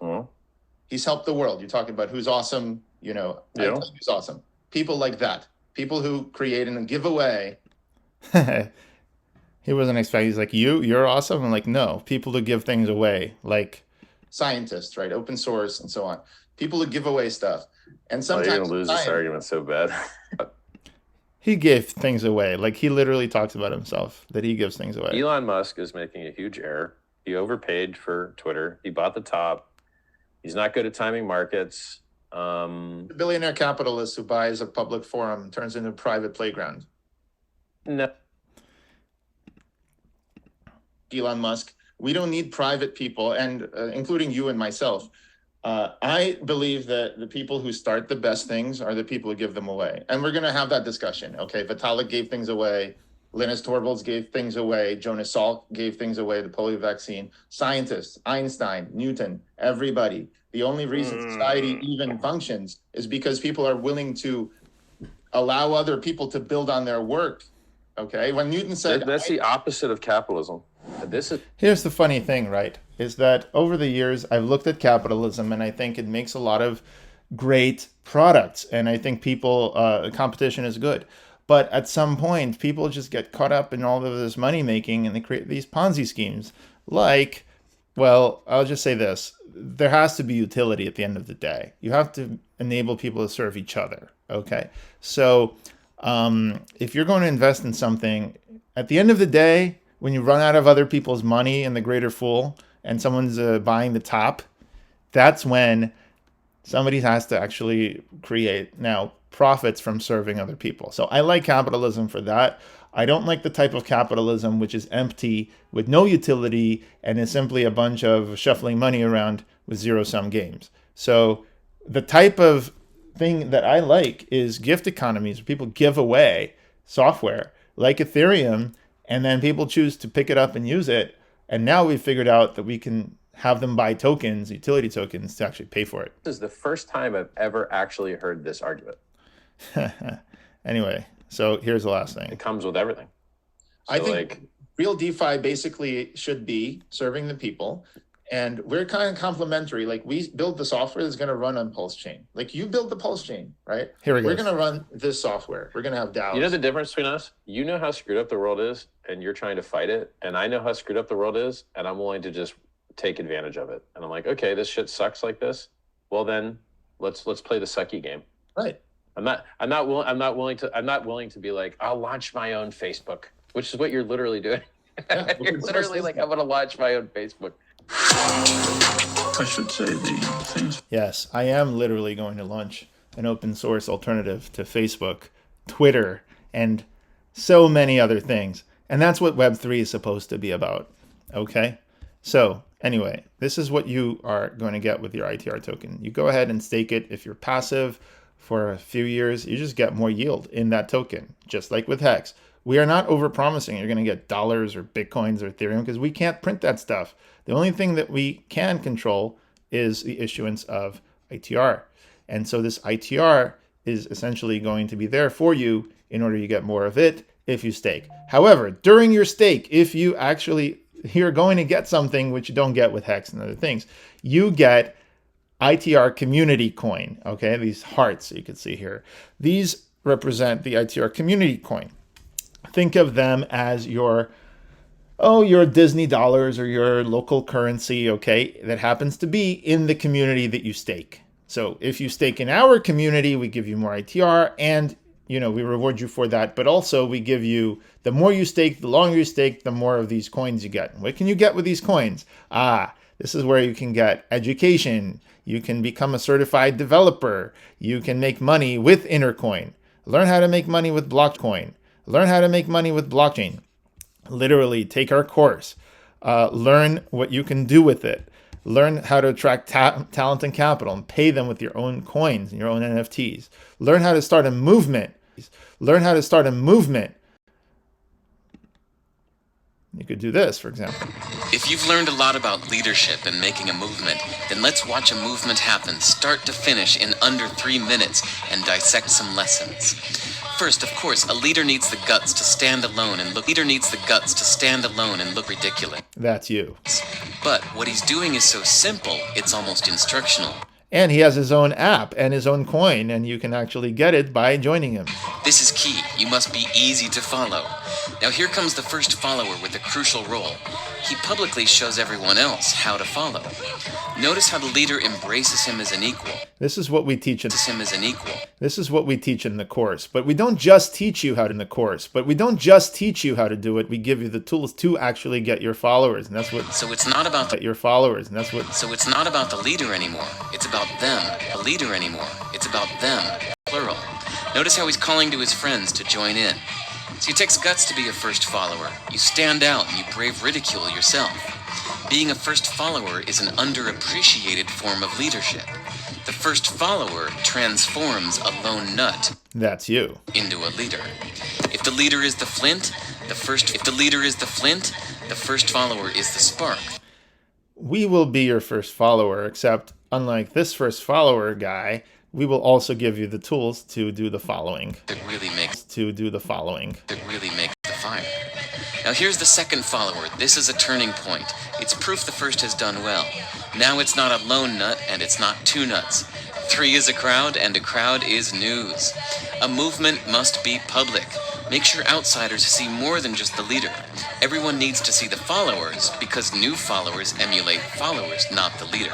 he's helped the world. You're talking about who's awesome, who's awesome. People like that. People who create and give away. He wasn't expecting. He's like, you're awesome. I'm like, no, people who give things away, like scientists, right? Open source and so on. People who give away stuff. And sometimes you're gonna lose this argument so bad. He gave things away. Like he literally talks about himself that he gives things away. Elon Musk is making a huge error. He overpaid for Twitter. He bought the top. He's not good at timing markets. The billionaire capitalist who buys a public forum turns into a private playground. No. Elon Musk. We don't need private people, and including you and myself. I believe that the people who start the best things are the people who give them away. And we're going to have that discussion. Okay, Vitalik gave things away. Linus Torvalds gave things away. Jonas Salk gave things away, the polio vaccine. Scientists, Einstein, Newton, everybody. The only reason society even functions is because people are willing to allow other people to build on their work. Okay, when Newton said... That's the opposite of capitalism. Here's the funny thing, right? Is that over the years, I've looked at capitalism and I think it makes a lot of great products. And I think competition is good. But at some point, people just get caught up in all of this money making and they create these Ponzi schemes. I'll just say this. There has to be utility at the end of the day. You have to enable people to serve each other. Okay. So if you're going to invest in something, at the end of the day, when you run out of other people's money in the greater pool and someone's buying the top, that's when somebody has to actually create now profits from serving other people. So I like capitalism for that. I don't like the type of capitalism which is empty with no utility and is simply a bunch of shuffling money around with zero-sum games. So the type of thing that I like is gift economies where people give away software like Ethereum and then people choose to pick it up and use it. And now we've figured out that we can have them buy tokens, utility tokens, to actually pay for it. This is the first time I've ever actually heard this argument. Anyway, so here's the last thing. It comes with everything. So I think real DeFi basically should be serving the people. And we're kind of complementary. We build the software that's going to run on Pulse Chain. You build the Pulse Chain, right? We're going to run this software. We're going to have DAOs. You know the difference between us? You know how screwed up the world is, and you're trying to fight it. And I know how screwed up the world is, and I'm willing to just take advantage of it. And I'm like, okay, this shit sucks like this. Well, then let's play the sucky game. Right. I'm not willing to be like, I'll launch my own Facebook, which is what you're literally doing. Yeah, You're literally like, I'm going to launch my own Facebook. I should say the things. Yes, I am literally going to launch an open source alternative to Facebook, Twitter, and so many other things. And that's what Web3 is supposed to be about. Okay? So, anyway, this is what you are going to get with your ITR token. You go ahead and stake it. If you're passive for a few years, you just get more yield in that token, just like with Hex. We are not overpromising you're going to get dollars or Bitcoins or Ethereum because we can't print that stuff. The only thing that we can control is the issuance of ITR. And so this ITR is essentially going to be there for you in order to get more of it if you stake. However, during your stake, if you actually, you're going to get something which you don't get with Hex and other things, you get ITR community coin, okay? These hearts you can see here. These represent the ITR community coin. Think of them as your Disney dollars or your local currency, okay, that happens to be in the community that you stake. So if you stake in our community, we give you more ITR and, we reward you for that. But also we give you, the more you stake, the longer you stake, the more of these coins you get. What can you get with these coins? This is where you can get education. You can become a certified developer. You can make money with Intercoin. Learn how to make money with Blockcoin. Learn how to make money with blockchain. Literally take our course. Learn what you can do with it. Learn how to attract talent and capital and pay them with your own coins and your own NFTs. Learn how to start a movement. Learn how to start a movement. You could do this, for example. If you've learned a lot about leadership and making a movement, then let's watch a movement happen start to finish in under 3 minutes and dissect some lessons. First, of course, a leader needs the guts to stand alone and look ridiculous. That's you. But what he's doing is so simple, it's almost instructional. And he has his own app and his own coin, and you can actually get it by joining him. This is key. You must be easy to follow. Now here comes the first follower with a crucial role. He publicly shows everyone else how to follow. Notice how the leader embraces him as an equal. This is what we teach This is what we teach in the course. But we don't just teach you how to do it. We give you the tools to actually get your followers, and that's what. So it's not about your followers, and that's what. So it's not about the leader anymore. It's about them. The leader anymore. It's about them. Plural. Notice how he's calling to his friends to join in. So it takes guts to be a first follower. You stand out and you brave ridicule yourself. Being a first follower is an underappreciated form of leadership. The first follower transforms a lone nut. That's you. Into a leader. If the leader is the flint, the first follower is the spark. We will be your first follower, except unlike this first follower guy, we will also give you the tools to do the following. That really makes the fire. Now here's the second follower. This is a turning point. It's proof the first has done well. Now it's not a lone nut and it's not two nuts. 3 is a crowd and a crowd is news. A movement must be public. Make sure outsiders see more than just the leader. Everyone needs to see the followers because new followers emulate followers, not the leader.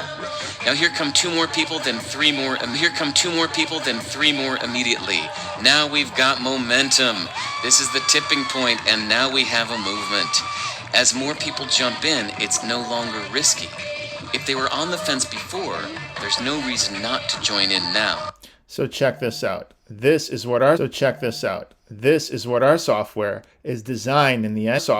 Now here come 2 more people, then 3 more. Here come 2 more people, then 3 more immediately. Now we've got momentum. This is the tipping point, and now we have a movement. As more people jump in, it's no longer risky. If they were on the fence before, there's no reason not to join in now. So check this out. This is what our software is designed in the end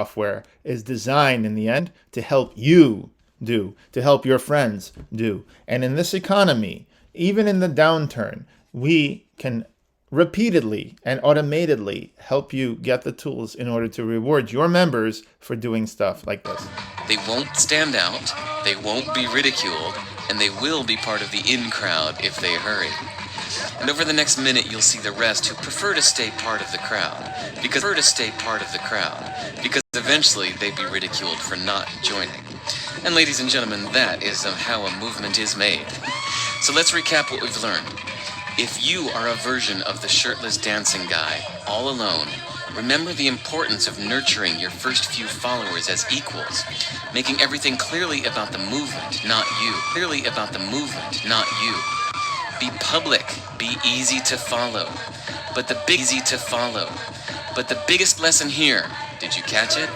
to help you do, to help your friends do. And in this economy, even in the downturn, we can repeatedly and automatedly help you get the tools in order to reward your members for doing stuff like this. They won't stand out, they won't be ridiculed, and they will be part of the in crowd if they hurry. And over the next minute, you'll see the rest who prefer to stay part of the crowd, because eventually they'd be ridiculed for not joining. And ladies and gentlemen, that is how a movement is made. So let's recap what we've learned. If you are a version of the shirtless dancing guy, all alone, remember the importance of nurturing your first few followers as equals, making everything clearly about the movement, not you. Be public. be easy to follow. But the biggest lesson here, did you catch it?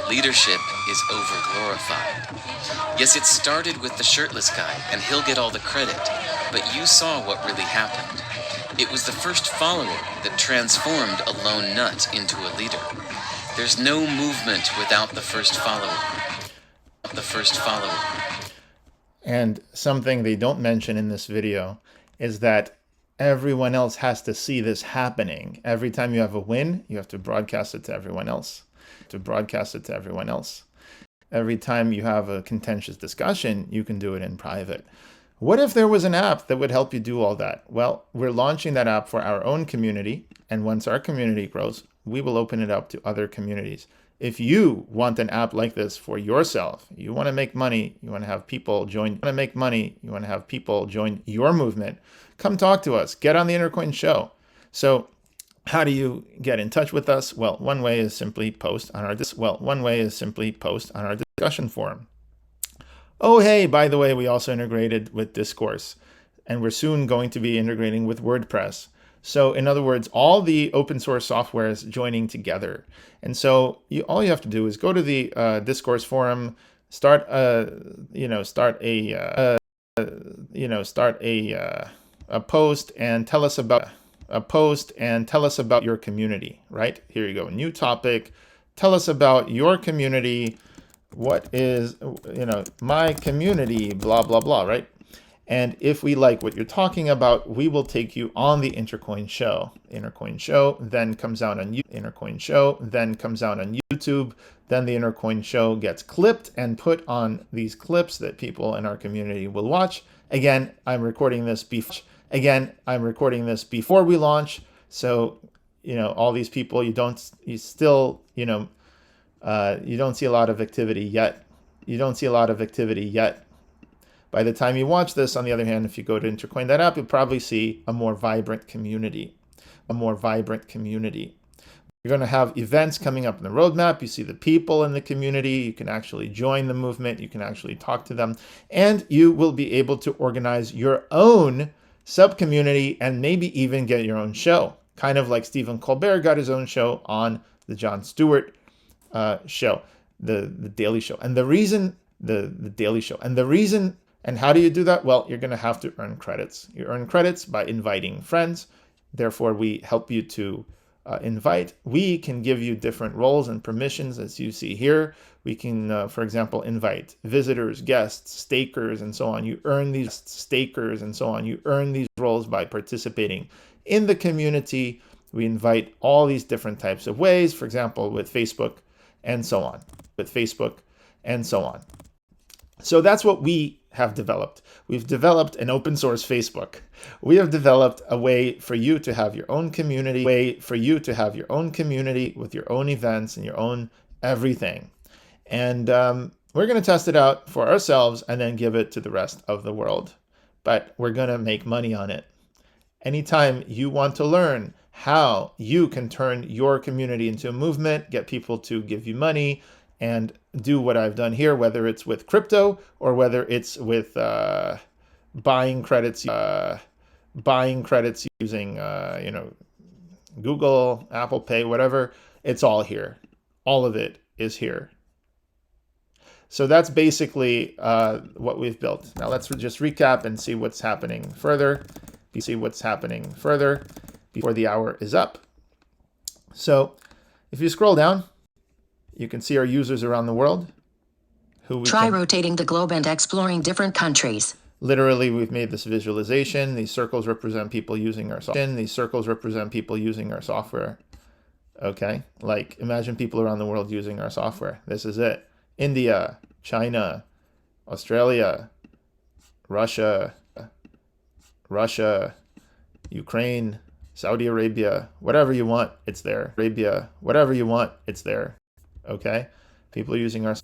Leadership is overglorified. Yes, it started with the shirtless guy, and he'll get all the credit. But you saw what really happened. It was the first follower that transformed a lone nut into a leader. There's no movement without the first follower. And something they don't mention in this video is that everyone else has to see this happening. Every time you have a win, you have to broadcast it to everyone else. Every time you have a contentious discussion, you can do it in private. What if there was an app that would help you do all that? Well, we're launching that app for our own community. And once our community grows, we will open it up to other communities. If you want an app like this for yourself, you want to make money, you want to have people join, your movement, come talk to us. Get on the Intercoin show. So how do you get in touch with us? Well, one way is simply post on our discussion forum. Oh, hey, by the way, we also integrated with Discourse, and we're soon going to be integrating with WordPress. So in other words, all the open source software is joining together. And so all you have to do is go to the Discourse forum, start a post and tell us about your community, right? Here you go, new topic. Tell us about your community. What is, my community, blah, blah, blah, right? And if we like what you're talking about, we will take you on the Intercoin show. Intercoin show then comes out on YouTube. Then the Intercoin show gets clipped and put on these clips that people in our community will watch. Again, I'm recording this before we launch. So, all these people, you don't see a lot of activity yet. By the time you watch this, on the other hand, if you go to Intercoin, that app, you'll probably see a more vibrant community. You're going to have events coming up in the roadmap. You see the people in the community. You can actually join the movement. You can actually talk to them. And you will be able to organize your own sub-community and maybe even get your own show. Kind of like Stephen Colbert got his own show on the Jon Stewart show, the Daily Show. And the reason, and how do you do that? Well, you're going to have to earn credits. You earn credits by inviting friends. Therefore, we help you to invite. We can give you different roles and permissions, as you see here. We can, for example, invite visitors, guests, stakers, and so on. You earn these roles by participating in the community. We invite all these different types of ways, for example, with Facebook and so on. So that's what we have developed. We've developed an open source Facebook. We have developed a way for you to have your own community, with your own events and your own everything. And we're going to test it out for ourselves and then give it to the rest of the world. But we're going to make money on it. Anytime you want to learn how you can turn your community into a movement, get people to give you money, and do what I've done here, whether it's with crypto or whether it's with buying credits using Google, Apple Pay, whatever, it's all here. All of it is here. So that's basically what we've built. Now let's just recap and see what's happening further. Before the hour is up. So if you scroll down, you can see our users around the world. Try rotating the globe and exploring different countries. Literally, we've made this visualization. These circles represent people using our software. Okay, like imagine people around the world using our software. This is it. India, China, Australia, Russia, Ukraine, Saudi Arabia, whatever you want, it's there. Okay, people using our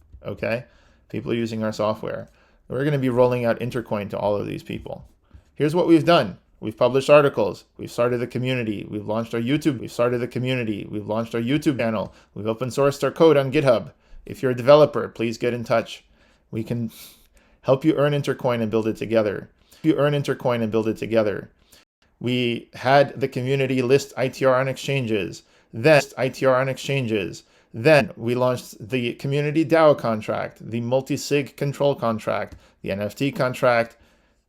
software. We're going to be rolling out Intercoin to all of these people. Here's what we've done. We've published articles. We've started the community. We've launched our YouTube. We've launched our YouTube channel. We've open sourced our code on GitHub. If you're a developer, please get in touch. We can help you earn Intercoin and build it together. We had the community list ITR on exchanges. Then we launched the community DAO contract, the multi-sig control contract, the NFT contract,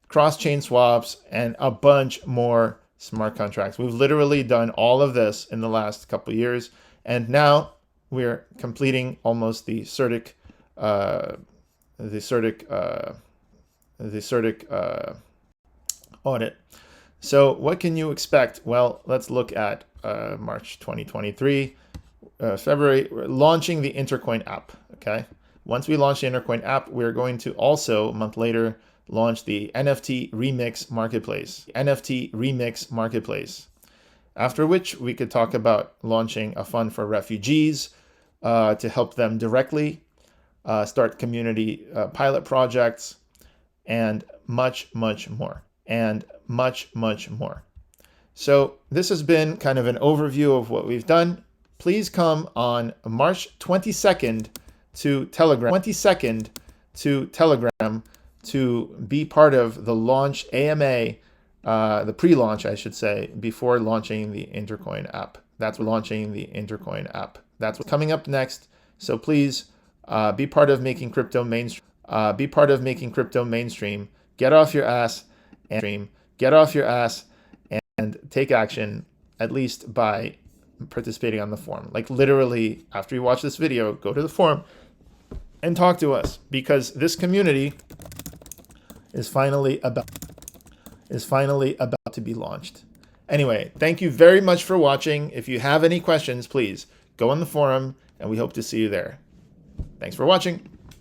cross-chain swaps, and a bunch more smart contracts. We've literally done all of this in the last couple of years, and now we're completing almost the CERTIC audit. So what can you expect? Well, let's look at March 2023, February. We're launching the Intercoin app. Okay. Once we launch the Intercoin app, we're going to also a month later launch the NFT Remix Marketplace. After which we could talk about launching a fund for refugees to help them directly, start community pilot projects, and much more. So this has been kind of an overview of what we've done. Please come on March 22nd to Telegram to be part of the launch AMA, the pre-launch, I should say, before launching the Intercoin app. That's what's coming up next. So please be part of making crypto mainstream. Get off your ass and take action, at least by participating on the forum. Like literally, after you watch this video, go to the forum and talk to us, because this community is finally about to be launched. Anyway, thank you very much for watching. If you have any questions, please go on the forum, and we hope to see you there. Thanks for watching.